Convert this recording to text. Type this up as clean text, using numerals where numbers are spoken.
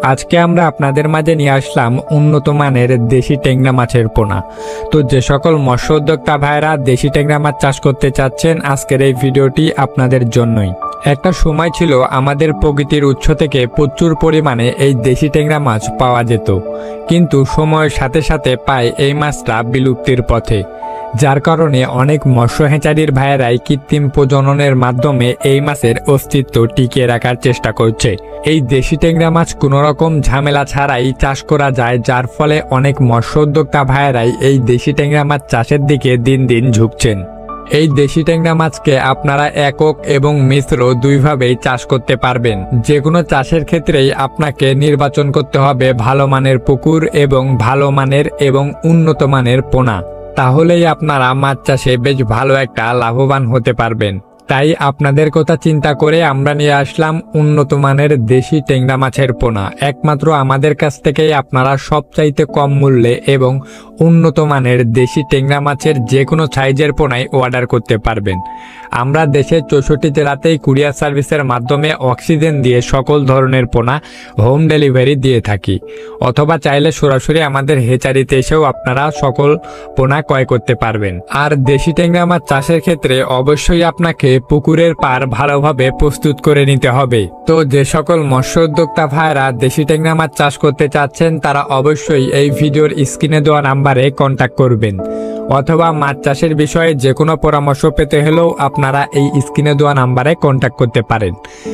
আজকে আমরা আপনাদের মাঝে নিয়ে আসলাম উন্নত মানের দেশি ট্যাংরা মাছের পোনা। তো যে সকল মৎস্য উদ্যোক্তা ভাইরা দেশি ট্যাংরা মাছ চাষ করতে চাচ্ছেন, আজকের এই ভিডিওটি আপনাদের জন্যই। একটা সময় ছিল আমাদের প্রকৃতির উৎস থেকে প্রচুর পরিমাণে এই দেশি ট্যাংরা মাছ পাওয়া যেত, কিন্তু সময়ের সাথে সাথে পায় এই মাছটা বিলুপ্তির পথে, যার কারণে অনেক মৎস্য হ্যাচারির ভাইয়েরাই কৃত্রিম প্রজননের মাধ্যমে এই মাছের অস্তিত্ব টিকিয়ে রাখার চেষ্টা করছে। এই দেশি ট্যাংরা মাছ কোনো রকম ঝামেলা ছাড়াই চাষ করা যায়, যার ফলে অনেক মৎস্য উদ্যোক্তা ভাইয়েরাই এই দেশি ট্যাংরা মাছ চাষের দিকে দিন দিন ঝুঁকছেন। এই দেশি ট্যাংরা মাছকে আপনারা একক এবং মিশ্র দুইভাবেই চাষ করতে পারবেন। যে কোনো চাষের ক্ষেত্রেই আপনাকে নির্বাচন করতে হবে ভালো মানের পুকুর এবং ভালো মানের এবং উন্নত মানের পোনা, তাহলেই আপনারা মাছ চাষে বেশ ভালো একটা লাভবান হতে পারবেন। তাই আপনাদের কথা চিন্তা করে আমরা নিয়ে আসলাম উন্নত মানের দেশি ট্যাংরা মাছের পোনা। একমাত্র আমাদের কাছ থেকেই আপনারা সবচাইতে কম মূল্যে এবং উন্নত মানের দেশি ট্যাংরা মাছের যে কোনো সাইজের পোনাই অর্ডার করতে পারবেন। আমরা দেশের 64 জেলাতেই কুরিয়ার সার্ভিসের মাধ্যমে অক্সিজেন দিয়ে সকল ধরনের পোনা হোম ডেলিভারি দিয়ে থাকি, অথবা চাইলে সরাসরি আমাদের হেচারিতে এসেও আপনারা সকল পোনা ক্রয় করতে পারবেন। আর দেশি ট্যাংরা মাছ চাষের ক্ষেত্রে অবশ্যই আপনাকে পুকুরের পার ভালোভাবে প্রস্তুত করে নিতে হবে। তো যে সকল মৎস্য উদ্যোক্তা ভাইরা দেশি ট্যাংরা মাছ চাষ করতে চাচ্ছেন, তারা অবশ্যই এই ভিডিওর স্ক্রিনে দেওয়া নাম্বারে কন্ট্যাক্ট করবেন, অথবা মাছ চাষের বিষয়ে যে কোনো পরামর্শ পেতে হলেও আপনারা এই স্ক্রিনে দেওয়া নাম্বারে কন্ট্যাক্ট করতে পারেন।